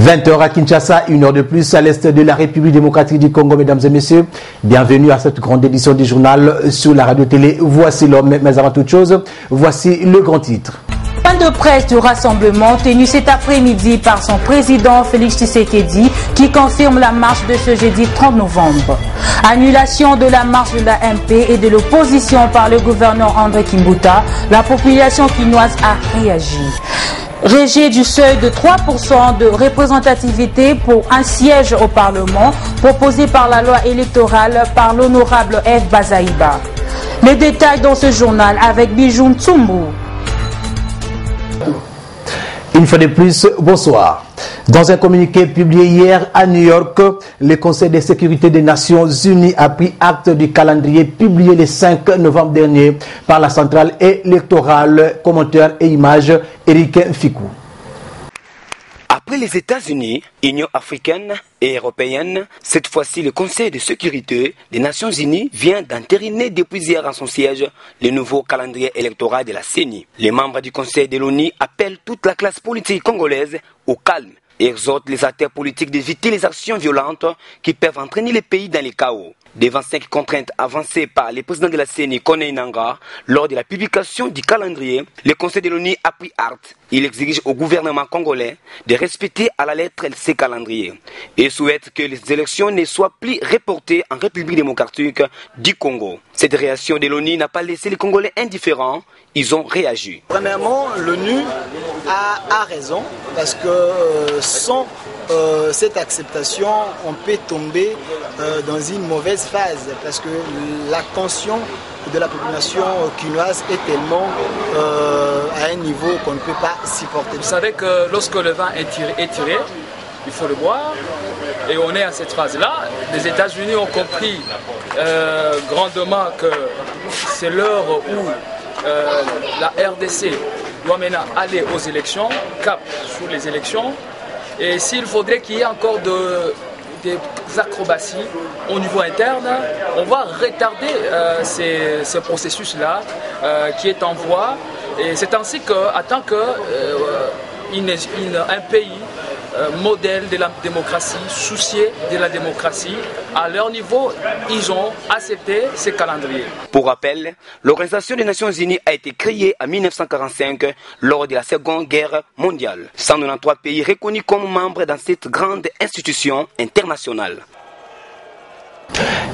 20h à Kinshasa, 1 heure de plus à l'est de la République démocratique du Congo, mesdames et messieurs. Bienvenue à cette grande édition du journal sur la radio-télé. Voici l'homme, mais avant toute chose, voici le grand titre. Point de presse du rassemblement tenu cet après-midi par son président Félix Tshisekedi qui confirme la marche de ce jeudi 30 novembre. Annulation de la marche de la MP et de l'opposition par le gouverneur André Kimbuta, la population quinoise a réagi. Rejet du seuil de 3% de représentativité pour un siège au Parlement proposé par la loi électorale par l'honorable F. Bazaïba. Les détails dans ce journal avec Bijou Ntsumbu. Une fois de plus, bonsoir. Dans un communiqué publié hier à New York, le Conseil de sécurité des Nations Unies a pris acte du calendrier publié le 5 novembre dernier par la centrale électorale, commentaire et images Eric Fikou. Après les États-Unis, Union africaine et européenne, cette fois-ci le Conseil de sécurité des Nations Unies vient d'entériner depuis hier en son siège le nouveau calendrier électoral de la CENI. Les membres du Conseil de l'ONU appellent toute la classe politique congolaise au calme et exhortent les acteurs politiques d'éviter les actions violentes qui peuvent entraîner le pays dans les chaos. Des 25 contraintes avancées par le président de la CENI, Corneille Nangaa, lors de la publication du calendrier, le Conseil de l'ONU a pris acte. Il exige au gouvernement congolais de respecter à la lettre ces calendriers et souhaite que les élections ne soient plus reportées en République démocratique du Congo. Cette réaction de l'ONU n'a pas laissé les Congolais indifférents, ils ont réagi. Premièrement, l'ONU a raison parce que sans cette acceptation, on peut tomber dans une mauvaise phase parce que la tension de la population quinoise est tellement à un niveau qu'on ne peut pas supporter. Vous savez que lorsque le vin est tiré, il faut le boire et on est à cette phase-là. Les États-Unis ont compris grandement que c'est l'heure où la RDC doit maintenant aller aux élections, cap sur les élections. Et s'il faudrait qu'il y ait encore des acrobaties au niveau interne, on va retarder ce processus-là qui est en voie. Et c'est ainsi qu'en tant qu'un pays modèle de la démocratie, soucié de la démocratie, à leur niveau, ils ont accepté ces calendriers. Pour rappel, l'Organisation des Nations Unies a été créée en 1945 lors de la Seconde Guerre mondiale. 193 pays reconnus comme membres dans cette grande institution internationale.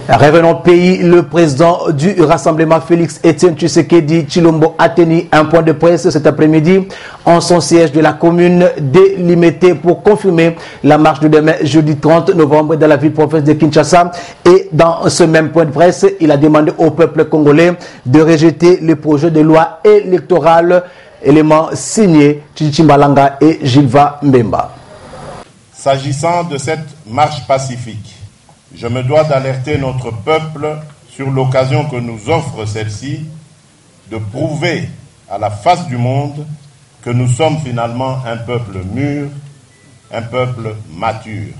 Revenons au pays, le président du rassemblement Félix Etienne Tshisekedi Tshilombo a tenu un point de presse cet après-midi en son siège de la commune délimitée pour confirmer la marche de demain jeudi 30 novembre dans la ville-province de Kinshasa. Et dans ce même point de presse, il a demandé au peuple congolais de rejeter le projet de loi électorale, élément signé Chichi Mbalanga et Gilva Mbemba. S'agissant de cette marche pacifique, je me dois d'alerter notre peuple sur l'occasion que nous offre celle-ci de prouver à la face du monde que nous sommes finalement un peuple mûr, un peuple mature.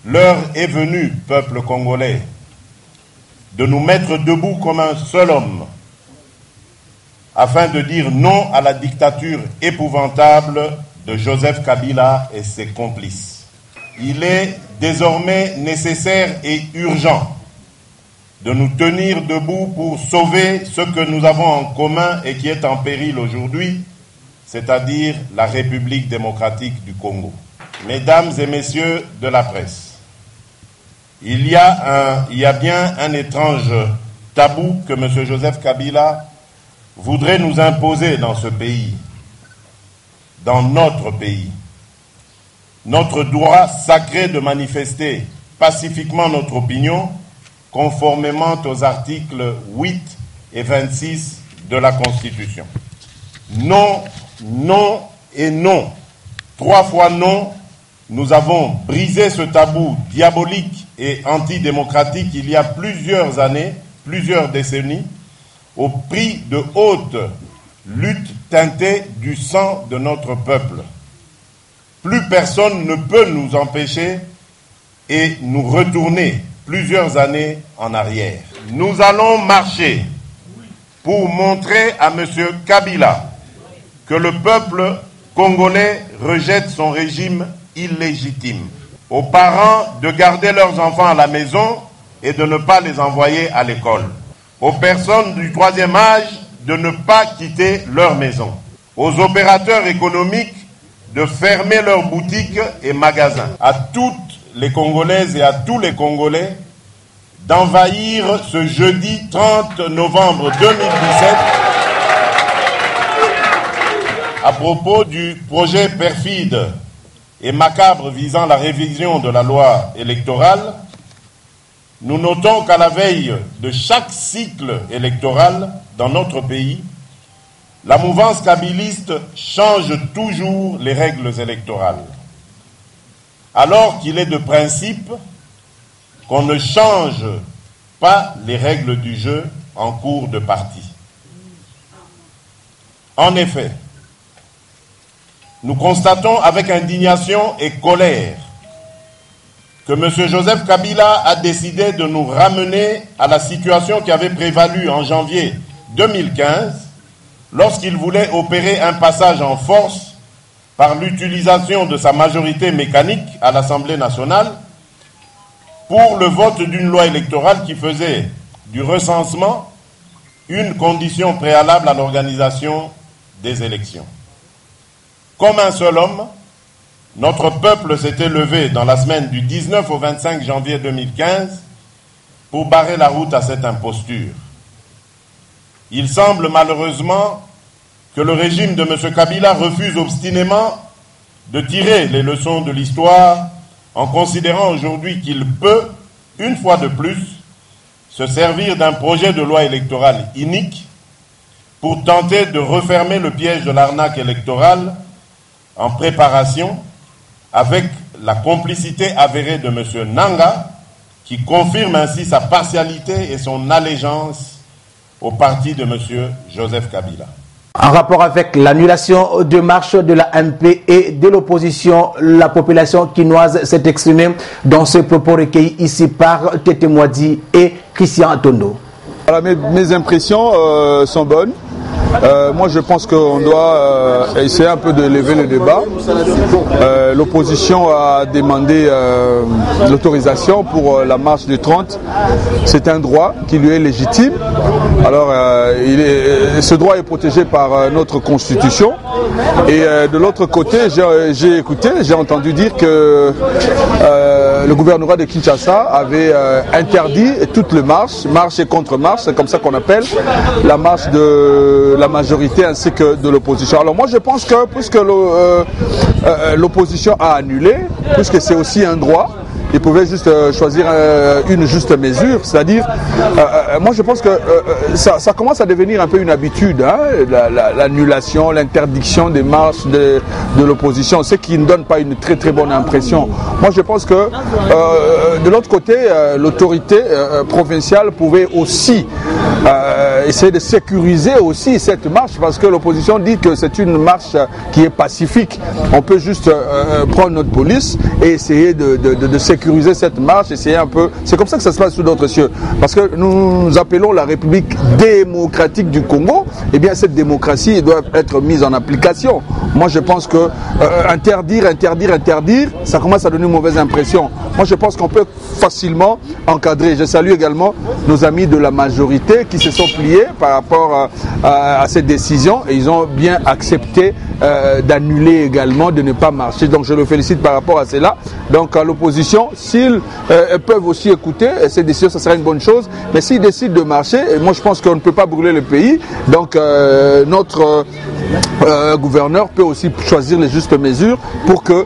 L'heure est venue, peuple congolais, de nous mettre debout comme un seul homme afin de dire non à la dictature épouvantable de Joseph Kabila et ses complices. Il est désormais nécessaire et urgent de nous tenir debout pour sauver ce que nous avons en commun et qui est en péril aujourd'hui, c'est-à-dire la République démocratique du Congo. Mesdames et messieurs de la presse, il y a bien un étrange tabou que M. Joseph Kabila voudrait nous imposer dans ce pays, dans notre pays. Notre droit sacré de manifester pacifiquement notre opinion, conformément aux articles 8 et 26 de la Constitution. Non, non et non. 3 fois non, nous avons brisé ce tabou diabolique et antidémocratique il y a plusieurs années, plusieurs décennies, au prix de haute lutte teintée du sang de notre peuple. Plus personne ne peut nous empêcher et nous retourner plusieurs années en arrière. Nous allons marcher pour montrer à M. Kabila que le peuple congolais rejette son régime illégitime. Aux parents de garder leurs enfants à la maison et de ne pas les envoyer à l'école. Aux personnes du troisième âge de ne pas quitter leur maison. Aux opérateurs économiques de fermer leurs boutiques et magasins. À toutes les Congolaises et à tous les Congolais d'envahir ce jeudi 30 novembre 2017 à propos du projet perfide et macabre visant la révision de la loi électorale. Nous notons qu'à la veille de chaque cycle électoral dans notre pays, la mouvance kabiliste change toujours les règles électorales, alors qu'il est de principe qu'on ne change pas les règles du jeu en cours de partie. En effet, nous constatons avec indignation et colère que M. Joseph Kabila a décidé de nous ramener à la situation qui avait prévalu en janvier 2015, lorsqu'il voulait opérer un passage en force par l'utilisation de sa majorité mécanique à l'Assemblée nationale pour le vote d'une loi électorale qui faisait du recensement une condition préalable à l'organisation des élections. Comme un seul homme, notre peuple s'était levé dans la semaine du 19 au 25 janvier 2015 pour barrer la route à cette imposture. Il semble malheureusement que le régime de M. Kabila refuse obstinément de tirer les leçons de l'histoire en considérant aujourd'hui qu'il peut, une fois de plus, se servir d'un projet de loi électorale inique pour tenter de refermer le piège de l'arnaque électorale en préparation, avec la complicité avérée de M. Nanga, qui confirme ainsi sa partialité et son allégeance au parti de M. Joseph Kabila. En rapport avec l'annulation de marche de la MP et de l'opposition, la population quinoise s'est exprimée dans ce propos recueillis ici par Tété Mwadi et Christian Atondo. Mes impressions sont bonnes. Moi je pense qu'on doit essayer un peu de lever le débat. L'opposition a demandé l'autorisation pour la marche du 30. C'est un droit qui lui est légitime. Alors ce droit est protégé par notre constitution. Et de l'autre côté, j'ai entendu dire que le gouvernement de Kinshasa avait interdit toutes les marches et contre-marches, c'est comme ça qu'on appelle la marche de la majorité ainsi que de l'opposition. Alors moi je pense que puisque l'opposition a annulé, puisque c'est aussi un droit, il pouvait juste choisir une juste mesure, c'est-à-dire, moi je pense que ça commence à devenir un peu une habitude, hein, l'annulation, l'interdiction des marches de l'opposition, ce qui ne donne pas une très très bonne impression. Moi je pense que de l'autre côté, l'autorité provinciale pouvait aussi essayer de sécuriser aussi cette marche, parce que l'opposition dit que c'est une marche qui est pacifique. On peut juste prendre notre police et essayer de sécuriser cette marche, essayer un peu. C'est comme ça que ça se passe sous d'autres cieux. Parce que nous appelons la République démocratique du Congo, et bien cette démocratie doit être mise en application. Moi je pense que interdire, ça commence à donner une mauvaise impression. Moi je pense qu'on peut facilement encadrer. Je salue également nos amis de la majorité qui se sont pliés par rapport à cette décision, et ils ont bien accepté d'annuler également, de ne pas marcher. Donc je le félicite par rapport à cela. Donc à l'opposition, s'ils peuvent aussi écouter ces décisions, ça serait une bonne chose. Mais s'ils décident de marcher, moi je pense qu'on ne peut pas brûler le pays. Donc notre gouverneur peut aussi choisir les justes mesures pour que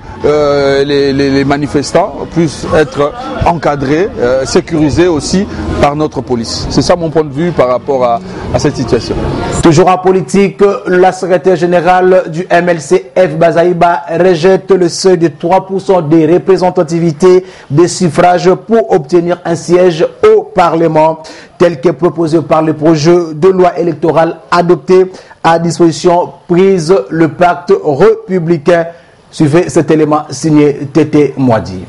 les manifestants puissent être encadrés, sécurisés aussi par notre police. C'est ça mon point de vue par rapport à cette situation. Toujours en politique, la secrétaire générale du MLC, F. Bazaïba, rejette le seuil de 3% des représentativités des suffrages pour obtenir un siège au Parlement, tel que proposé par le projet de loi électorale adopté à disposition prise le pacte républicain. Suivez cet élément signé Tété Moadi.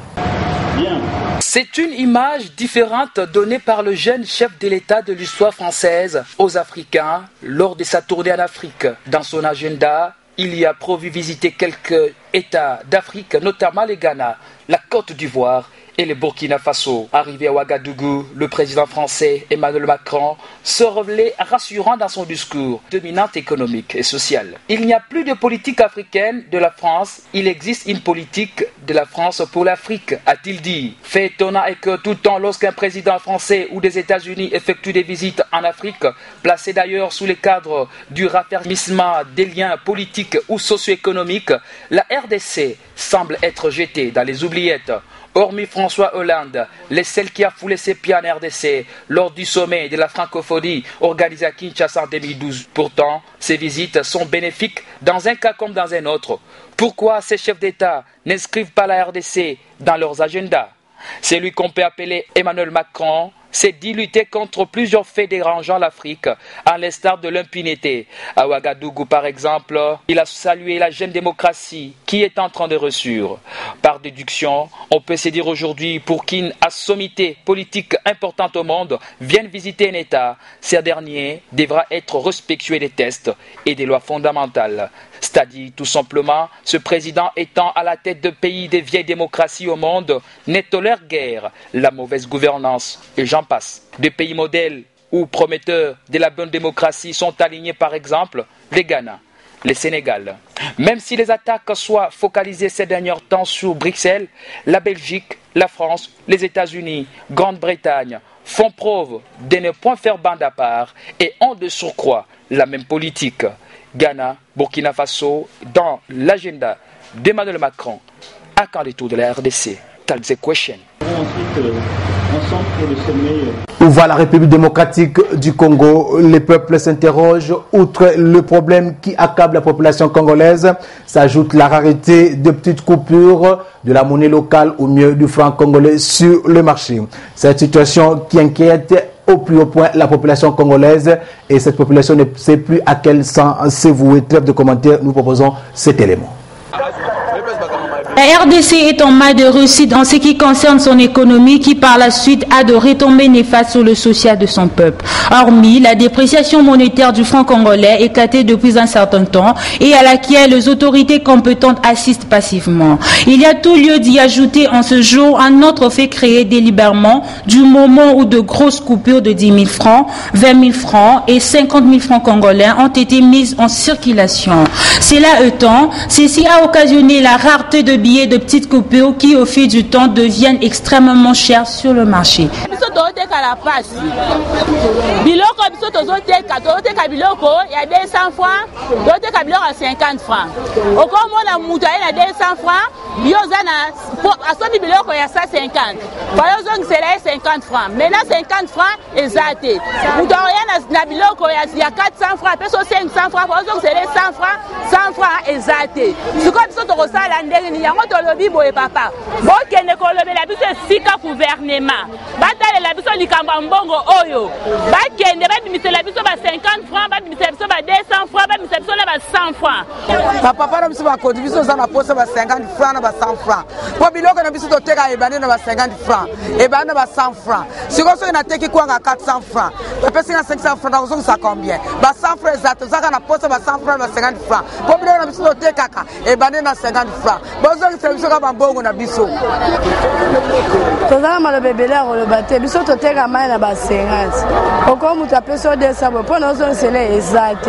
C'est une image différente donnée par le jeune chef de l'État de l'histoire française aux Africains lors de sa tournée en Afrique. Dans son agenda, il y a prévu visiter quelques États d'Afrique, notamment le Ghana, la Côte d'Ivoire et le Burkina Faso. Arrivé à Ouagadougou, le président français Emmanuel Macron se révélait rassurant dans son discours, dominante économique et sociale. Il n'y a plus de politique africaine de la France, il existe une politique de la France pour l'Afrique, a-t-il dit. Fait étonnant est que tout le temps lorsqu'un président français ou des États-Unis effectue des visites en Afrique, placées d'ailleurs sous le cadre du raffermissement des liens politiques ou socio-économiques, la RDC semble être jetée dans les oubliettes. Hormis François Hollande, le seul qui a foulé ses pieds en RDC lors du sommet de la francophonie organisé à Kinshasa en 2012. Pourtant, ces visites sont bénéfiques dans un cas comme dans un autre. Pourquoi ces chefs d'État n'inscrivent pas la RDC dans leurs agendas? C'est lui qu'on peut appeler Emmanuel Macron. C'est dit lutter contre plusieurs faits dérangeant l'Afrique, à l'instar de l'impunité. À Ouagadougou, par exemple, il a salué la jeune démocratie qui est en train de ressurgir. Par déduction, on peut se dire aujourd'hui pour qu'une sommité politique importante au monde vienne visiter un État, ce dernier devra être respectueux des tests et des lois fondamentales. C'est-à-dire, tout simplement, ce président étant à la tête de pays des vieilles démocraties au monde ne tolère guère la mauvaise gouvernance. Et j'en passe. Des pays modèles ou prometteurs de la bonne démocratie sont alignés, par exemple, le Ghana, le Sénégal. Même si les attaques soient focalisées ces derniers temps sur Bruxelles, la Belgique, la France, les États-Unis, Grande-Bretagne font preuve de ne point faire bande à part et ont de surcroît la même politique. Ghana, Burkina Faso, dans l'agenda d'Emmanuel Macron, à quand le tour de la RDC? That's the question. Où va la République démocratique du Congo? Les peuples s'interrogent. Outre le problème qui accable la population congolaise, s'ajoute la rareté de petites coupures de la monnaie locale ou mieux du franc congolais sur le marché. Cette situation qui inquiète au plus haut point la population congolaise, et cette population ne sait plus à quel sens se vouer. Trêve de commentaires, nous proposons cet élément. La RDC est en mal de réussite en ce qui concerne son économie qui par la suite a de retombées néfastes sur le social de son peuple. Hormis la dépréciation monétaire du franc congolais éclatée depuis un certain temps et à laquelle les autorités compétentes assistent passivement. Il y a tout lieu d'y ajouter en ce jour un autre fait créé délibérément du moment où de grosses coupures de 10 000 francs, 20 000 francs et 50 000 francs congolais ont été mises en circulation. Cela étant, ceci a occasionné la rareté de billets de petites coupures qui au fil du temps deviennent extrêmement chers sur le marché. Maintenant 50 francs exacté. Vous na biloko ya 400 francs, peso 500 francs, donc c'est les 100 francs exacté. Ce que biso to kosala ndenge ni yango to lobi boye papa. Bo kende ko lobela biso sika gouvernement. Batalela biso likamba mbongo oyo. Ba kende ba bimisela biso ba 50 francs, ba bimisela biso ba 200 francs, ba bimisela biso ba 100 francs. Papa na biso ba kodi biso za na posa ba 50 francs na ba 100 francs. Po biloko na biso to teka ebane na ba 50 francs. Ebane na ba 100 francs. Si on a teki quoi à 400 francs, le PC à 500 francs, donc ça combien? Bah 100 francs exact, ça qu'on a posé 100 francs, 50 francs. Pour bien on a besoin de kaka et bané na 50 francs. Bon ça c'est ça qu'on bon on a biso. Tout ça mal bébé là on le battait, biso to teka mal na ba 50. Pourquoi vous tapez sur des sabots pour nous on c'est les exact.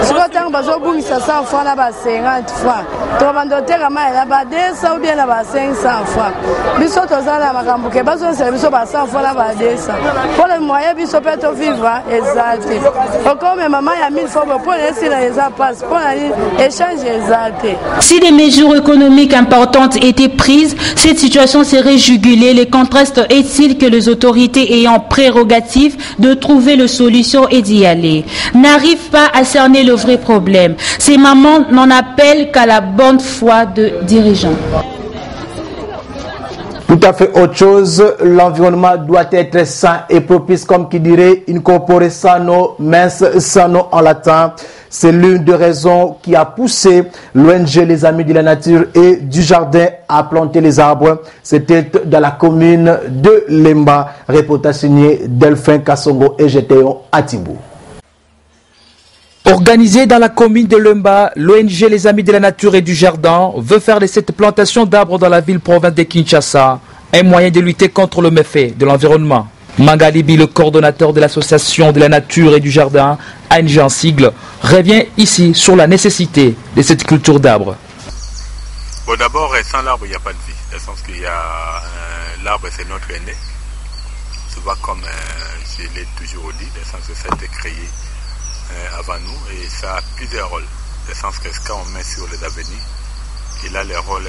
Si on tient bazo bungi 100 francs na ba 50 francs. To bando teka mal na ba 200 ou bien na ba 500 francs. Biso to ça na makambo ke bazo c'est biso ba 100 francs na ba 200. Pour les moyens biso peut vivre exact. Encore même maman il y a 1000 francs pour laisser les passe pour échange exact. Si des mesures économiques importantes étaient prises, cette situation serait jugulée. Le contraste est-il que les autorités ayant prérogative de trouver les solutions et d'y aller n'arrivent pas à cerner le vrai problème. Ces mamans n'en appellent qu'à la bonne foi de dirigeants. Tout à fait autre chose, l'environnement doit être sain et propice, comme qui dirait incorpore sano, mens sano en latin. C'est l'une des raisons qui a poussé l'ONG Les Amis de la Nature et du Jardin à planter les arbres. C'était dans la commune de Lemba. Reportage signé Delphin Kassongo et Gétéon Atibou. Organisée dans la commune de Lemba, l'ONG Les Amis de la Nature et du Jardin veut faire de cette plantation d'arbres dans la ville-province de Kinshasa un moyen de lutter contre le méfait de l'environnement. Mangalibi, le coordonnateur de l'association de la nature et du jardin, ANG en sigle, revient ici sur la nécessité de cette culture d'arbres. Bon, d'abord, sans l'arbre, il n'y a pas de vie. Dans le sens qu'il y a l'arbre, c'est notre aîné. Souvent, comme je l'ai toujours dit, dans le sens que ça a été créé avant nous et ça a plusieurs rôles. Dans le sens que quand on met sur les avenirs, il a le rôle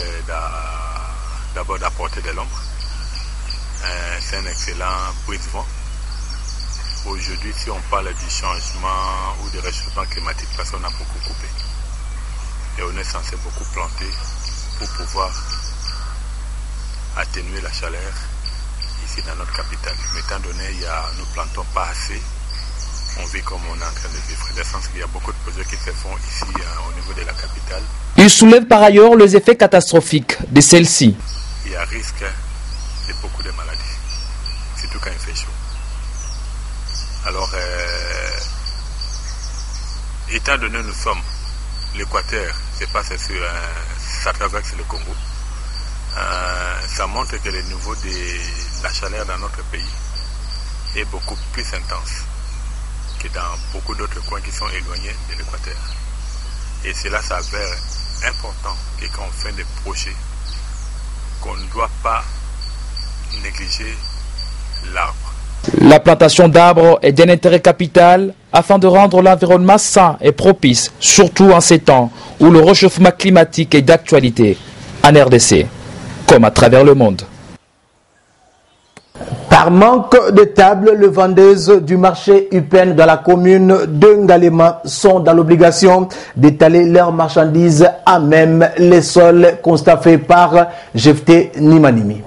d'abord d'apporter de l'ombre. C'est un excellent brise-vent. Aujourd'hui, si on parle du changement ou du réchauffement climatique, parce qu'on a beaucoup coupé. Et on est censé beaucoup planter pour pouvoir atténuer la chaleur ici dans notre capitale. Mais étant donné nous ne plantons pas assez, on vit comme on est en train de vivre. Dans le sens qu'il y a beaucoup de projets qui se font ici au niveau de la capitale. Il soulève par ailleurs les effets catastrophiques de celle-ci. Il y a risque de beaucoup de maladies, surtout quand il fait chaud. Alors, étant donné nous sommes l'Équateur, c'est pas sûr, ça traverse le Congo, ça montre que le niveau de la chaleur dans notre pays est beaucoup plus intense que dans beaucoup d'autres coins qui sont éloignés de l'Équateur. Et cela s'avère important que quand on fait des projets, qu'on ne doit pas négliger l'arbre. La plantation d'arbres est d'un intérêt capital afin de rendre l'environnement sain et propice, surtout en ces temps où le réchauffement climatique est d'actualité en RDC, comme à travers le monde. Par manque de tables, les vendeuses du marché UPEN dans la commune de Ngalema sont dans l'obligation d'étaler leurs marchandises à même les sols, constatés par Jefté Nimanimi.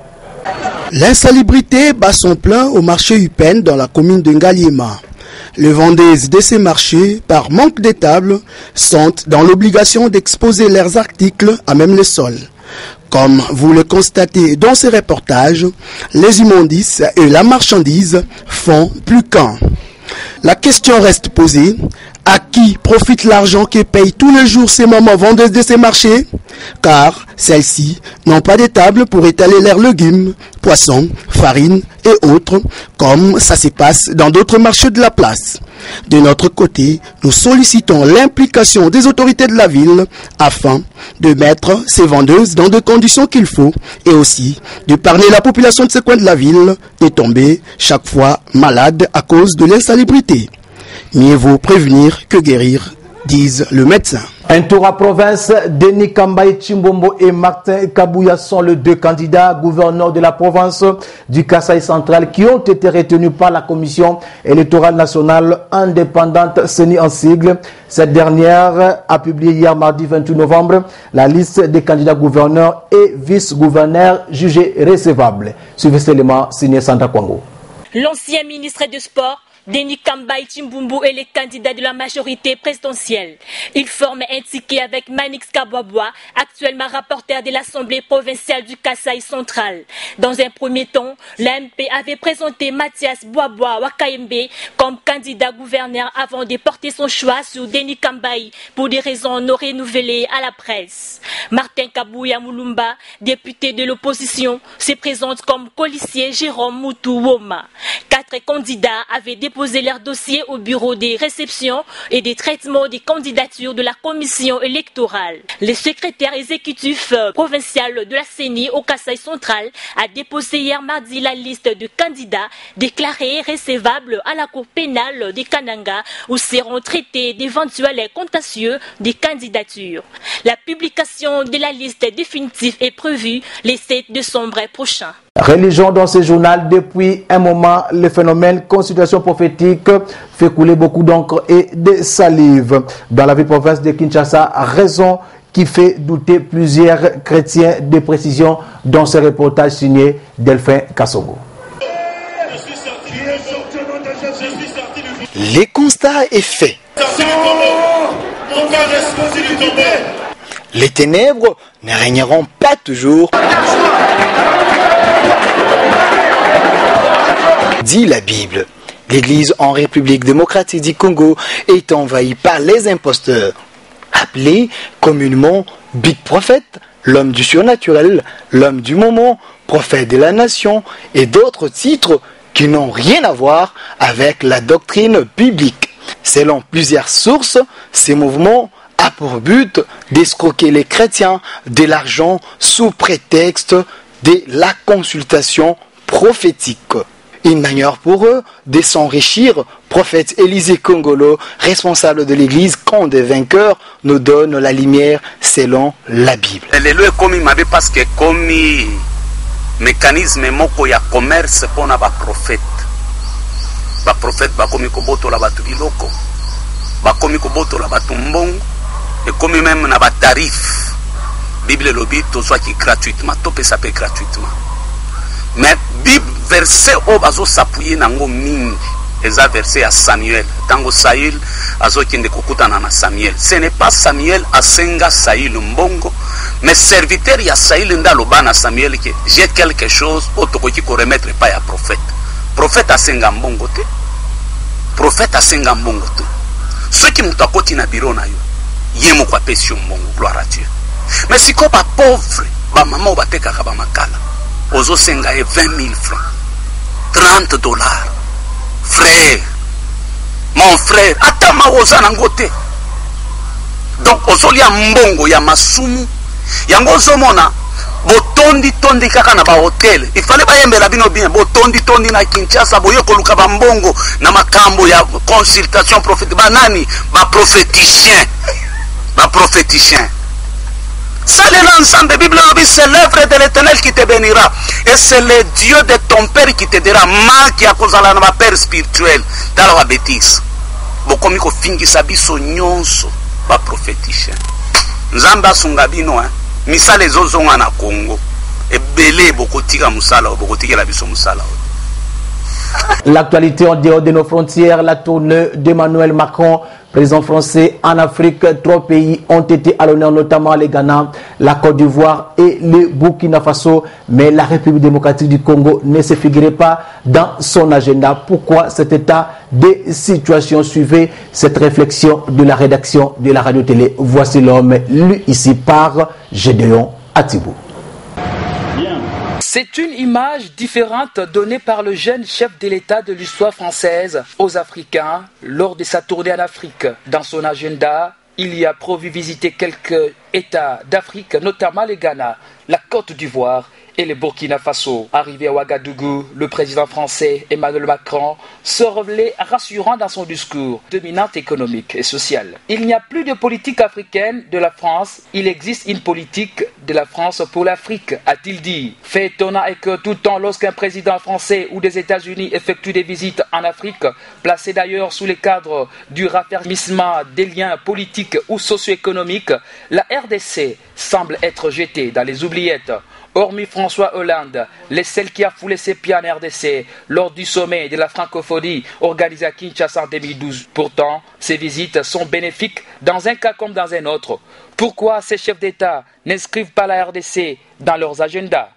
L'insalubrité bat son plein au marché UPEN dans la commune de Ngaliema. Les vendeuses de ces marchés, par manque de tables, sont dans l'obligation d'exposer leurs articles à même les sols. Comme vous le constatez dans ces reportages, les immondices et la marchandise font plus qu'un. La question reste posée, à qui profite l'argent que payent tous les jours ces mamans vendeuses de ces marchés? Car celles-ci n'ont pas de table pour étaler leurs légumes, poissons, farine et autres, comme ça se passe dans d'autres marchés de la place. De notre côté, nous sollicitons l'implication des autorités de la ville afin de mettre ces vendeuses dans des conditions qu'il faut et aussi de parler la population de ce coin de la ville est tombée chaque fois malade à cause de l'insalubrité. Mieux vaut prévenir que guérir, disent le médecin. Un tour à province, Denis Kambaye Chimbombo et Martin Kabouya sont les deux candidats gouverneurs de la province du Kasaï central qui ont été retenus par la commission électorale nationale indépendante CENI en sigle. Cette dernière a publié hier mardi 28 novembre la liste des candidats gouverneurs et vice-gouverneurs jugés recevables. Suivez cet élément signé Santa Kwango. L'ancien ministre des Sports Denis Kambaye Chimbombo est le candidat de la majorité présidentielle. Il forme un ticket avec Manix Kabouabwa, actuellement rapporteur de l'Assemblée provinciale du Kasaï central. Dans un premier temps, l'AMP avait présenté Mathias Bouabwa Wakayembe comme candidat gouverneur avant de porter son choix sur Denis Kambaye pour des raisons non renouvelées à la presse. Martin Kabouya Moulumba, député de l'opposition, se présente comme colissier Jérôme Moutou Woma. 4 candidats avaient déposé leur dossier au bureau des réceptions et des traitements des candidatures de la commission électorale. Le secrétaire exécutif provincial de la CENI au Kasaï central a déposé hier mardi la liste de candidats déclarés recevables à la cour pénale de Kananga où seront traités d'éventuels contentieux des candidatures. La publication de la liste définitive est prévue le 7 décembre prochain. Religion dans ce journal, depuis un moment, le phénomène consultation prophétique fait couler beaucoup d'encre et de salive. Dans la ville province de Kinshasa, raison qui fait douter plusieurs chrétiens. Des précisions dans ce reportage signé Delphin Kassogo. Le constat est fait. Les ténèbres ne régneront pas toujours, dit la Bible. L'Église en République démocratique du Congo est envahie par les imposteurs, appelés communément Big Prophet, l'homme du surnaturel, l'homme du moment, prophète de la nation et d'autres titres qui n'ont rien à voir avec la doctrine biblique. Selon plusieurs sources, ces mouvements a pour but d'escroquer les chrétiens de l'argent sous prétexte de la consultation prophétique. Une manière pour eux de s'enrichir. Prophète Élisée Kongolo, responsable de l'église Camp des vainqueurs, nous donne la lumière selon la Bible. Lelo ekomi mabe parce que komi mécanisme moko ya commerce pona ba prophète. Ba prophète bakomi kobotola batu biloko. Bakomi kobotola batu mbongo et komi même na ba tarif. Bible lobi to soit qui gratuitement, to peut s'appeler gratuitement. Mais Bible verset au bazo s'appuyer nango mingi. Eza verset à Samuel. Tango Saül azo kende kokutana na Samuel. Ce n'est pas Samuel asenga Saül mbongo, mais serviteur ya Saül ndalo bana Samuel que j'ai quelque chose otokoki ko remettre pas ya prophète. Prophète asenga mbongo te. Prophète asenga mbongo te. Ceux qui mutakoti na biro na yo, yemo kwa pesi mbongo, gloire à Dieu. Mais si ko ba pauvre, ba maman ba tekaka ba makala. Ozo senga 20 000 francs. $30. Frère, mon frère, atama oza nangote. Donc ozoli ya mbongo ya masumu, yango zomona botondi tondi kaka na ba hotel. Il fallait ba yembela bino bien, botondi tondi na Kinshasa boyo koluka ba mbongo na makambo ya consultation prophétique. Ba nani? Ba prophéticien. Ba prophéticien. Ça l'ensemble de Bible, c'est l'œuvre de l'Éternel qui te bénira. Et c'est le Dieu de ton père qui te dira mal qui a causé la père spirituel. Dans la bêtise. Bokomi ko fingi sabiso nyonso ba prophéticien. Nzamba sungabino misale zozonga na Congo. Et belé bokotika musala bokotika la biso musala. L'actualité en dehors de nos frontières, la tournée d'Emmanuel Macron, président français en Afrique. 3 pays ont été à l'honneur, notamment le Ghana, la Côte d'Ivoire et le Burkina Faso. Mais la République démocratique du Congo ne se figurait pas dans son agenda. Pourquoi cet état de situation? Suivait cette réflexion de la rédaction de la radio-télé. Voici l'homme, lu ici par Gédéon Atibou. C'est une image différente donnée par le jeune chef de l'État de l'histoire française aux Africains lors de sa tournée en Afrique. Dans son agenda, il y a prévu visiter quelques États d'Afrique, notamment le Ghana, la Côte d'Ivoire et le Burkina Faso. Arrivé à Ouagadougou, le président français Emmanuel Macron se révélait rassurant dans son discours, dominante économique et sociale. Il n'y a plus de politique africaine de la France, il existe une politique de la France pour l'Afrique, a-t-il dit. Fait étonnant est que tout le temps lorsqu'un président français ou des États-Unis effectue des visites en Afrique, placées d'ailleurs sous le cadre du raffermissement des liens politiques ou socio-économiques, la RDC semble être jetée dans les oubliettes. Hormis François Hollande, le seul qui a foulé ses pieds en RDC lors du sommet de la francophonie organisé à Kinshasa en 2012. Pourtant, ces visites sont bénéfiques dans un cas comme dans un autre. Pourquoi ces chefs d'État n'inscrivent pas la RDC dans leurs agendas?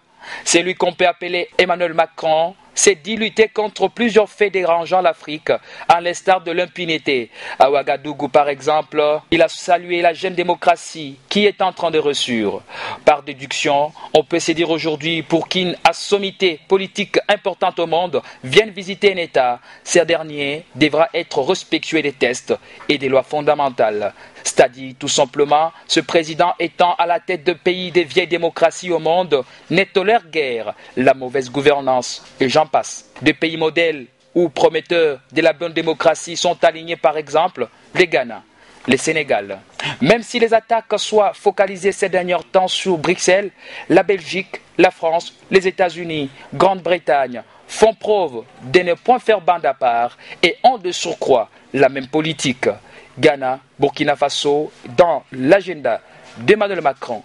C'est lui qu'on peut appeler Emmanuel Macron. C'est d'y lutter contre plusieurs faits dérangeant l'Afrique, à l'instar de l'impunité. À Ouagadougou, par exemple, il a salué la jeune démocratie qui est en train de ressurgir. Par déduction, on peut se dire aujourd'hui pour qu'une sommité politique importante au monde vienne visiter un État, ce dernier devra être respectueux des tests et des lois fondamentales. C'est-à-dire, tout simplement, ce président étant à la tête de pays des vieilles démocraties au monde, ne tolère guère la mauvaise gouvernance. Et j'en passe. Des pays modèles ou prometteurs de la bonne démocratie sont alignés, par exemple, le Ghana, le Sénégal. Même si les attaques soient focalisées ces derniers temps sur Bruxelles, la Belgique, la France, les États-Unis, Grande-Bretagne font preuve de ne point faire bande à part et ont de surcroît la même politique. Ghana, Burkina Faso, dans l'agenda d'Emmanuel Macron.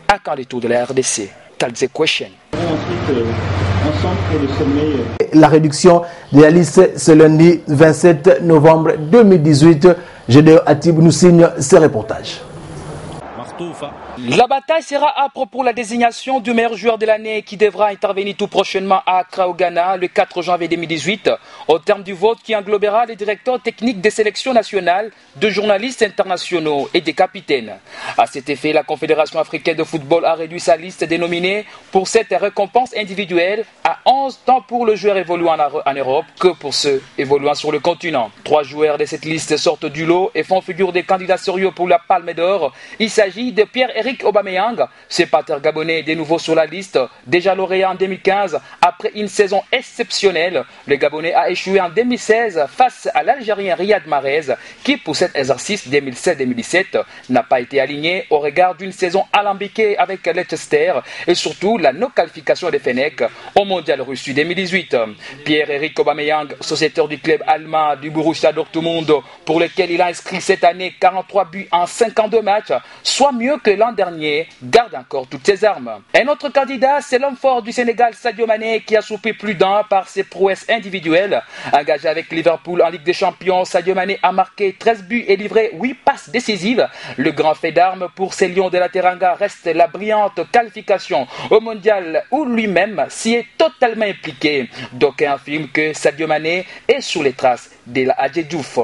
À quand les tours de la RDC? Talze Question. La réduction de la liste ce lundi 27 novembre 2018. Gédéon Atib nous signe ce reportage. La bataille sera âpre pour la désignation du meilleur joueur de l'année qui devra intervenir tout prochainement à Accra au Ghana le 4 janvier 2018 au terme du vote qui englobera les directeurs techniques des sélections nationales, de journalistes internationaux et des capitaines. À cet effet, la Confédération africaine de football a réduit sa liste des nominés pour cette récompense individuelle à 11 tant pour le joueur évoluant en Europe que pour ceux évoluant sur le continent. 3 joueurs de cette liste sortent du lot et font figure des candidats sérieux pour la Palme d'Or. Il s'agit de Pierre-Emerick Aubameyang, ce pateur gabonais de nouveau sur la liste, déjà lauréat en 2015 après une saison exceptionnelle. Le Gabonais a échoué en 2016 face à l'Algérien Riyad Mahrez qui pour cet exercice 2016-2017 n'a pas été aligné au regard d'une saison alambiquée avec Leicester et surtout la non-qualification des Fenech au Mondial Russie 2018. Pierre-Emerick Aubameyang, sociétaire du club allemand du Borussia Dortmund pour lequel il a inscrit cette année 43 buts en 52 matchs, soit mieux que l'an dernier, garde encore toutes ses armes. Un autre candidat, c'est l'homme fort du Sénégal, Sadio Mané, qui a surpris plus d'un par ses prouesses individuelles. Engagé avec Liverpool en Ligue des Champions, Sadio Mané a marqué 13 buts et livré 8 passes décisives. Le grand fait d'armes pour ces Lions de la Teranga reste la brillante qualification au mondial où lui-même s'y est totalement impliqué. D'aucuns affirment que Sadio Mané est sous les traces de la Hadji Diouf.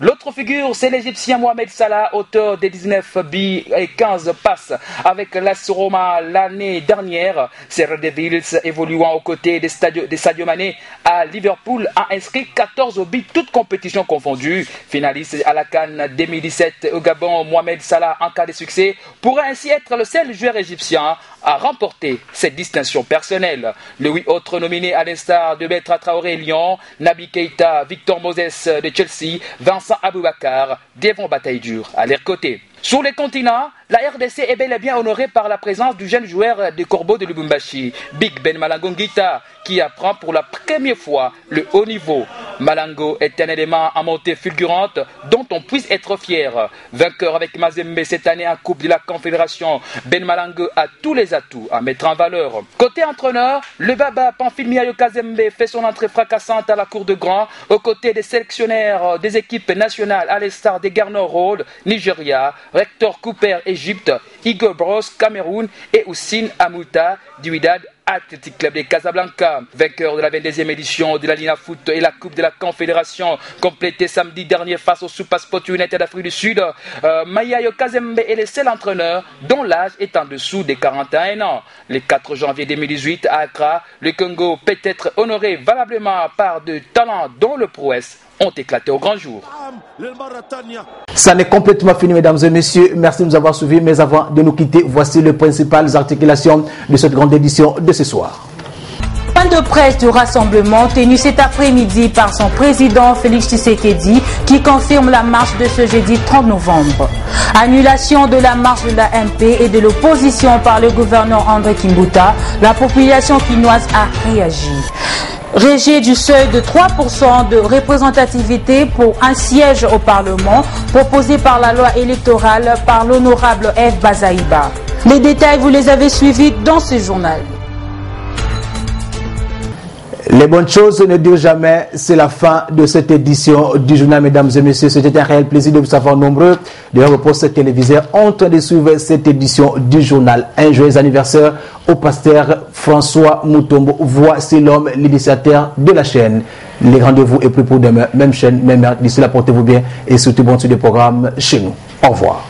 L'autre figure, c'est l'Égyptien Mohamed Salah, auteur des 19 buts et 15 passes avec l'AS Roma l'année dernière. Ces Red Devils évoluant aux côtés de Sadio Mané à Liverpool a inscrit 14 buts, toutes compétitions confondues. Finaliste à la CAN 2017 au Gabon, Mohamed Salah, en cas de succès, pourrait ainsi être le seul joueur égyptien à remporter cette distinction personnelle. Les 8 autres nominés à l'instar de Bertrand Traoré Lyon, Naby Keïta, Victor Moses de Chelsea, Vincent Aboubakar, Devon Bataille Dure à leur côté. Sur les continents, la RDC est bel et bien honorée par la présence du jeune joueur des Corbeaux de Lubumbashi, Big Ben Malango Ngita, qui apprend pour la première fois le haut niveau. Malango est un élément en montée fulgurante dont on puisse être fier. Vainqueur avec Mazembe cette année en Coupe de la Confédération, Ben Malango a tous les atouts à mettre en valeur. Côté entraîneur, le Baba Pamphile Miayo Kazembe fait son entrée fracassante à la cour de grand aux côtés des sélectionnaires des équipes nationales à l'instar des Garner Road, Nigeria, Rector Cooper, Égypte, Igor Bros, Cameroun et Houssine Amouta du Wydad Athletic Club de Casablanca. Vainqueur de la 22e édition de la Lina Foot et la Coupe de la Confédération, complétée samedi dernier face au Super Sport United d'Afrique du Sud, Mayayo Kazembe est le seul entraîneur dont l'âge est en dessous des 41 ans. Le 4 janvier 2018 à Accra, le Congo peut être honoré valablement par de talents dont le prouesse ont éclaté au grand jour. Ça n'est complètement fini, mesdames et messieurs. Merci de nous avoir suivis. Mais avant de nous quitter, voici les principales articulations de cette grande édition de ce soir. Point de presse du rassemblement tenu cet après-midi par son président Félix Tshisekedi qui confirme la marche de ce jeudi 30 novembre. Annulation de la marche de la MP et de l'opposition par le gouverneur André Kimbuta, la population quinoise a réagi. Rejet du seuil de 3% de représentativité pour un siège au Parlement proposé par la loi électorale par l'honorable F. Bazaïba. Les détails, vous les avez suivis dans ce journal. Les bonnes choses ne durent jamais, c'est la fin de cette édition du journal, mesdames et messieurs. C'était un réel plaisir de vous savoir nombreux de votre poste téléviseur en train de suivre cette édition du journal. Un joyeux anniversaire au pasteur François Moutombo. Voici l'homme, l'initiateur de la chaîne. Les rendez-vous est plus pour demain, même chaîne, même heure. D'ici là, portez-vous bien et surtout bon sur des programmes chez nous. Au revoir.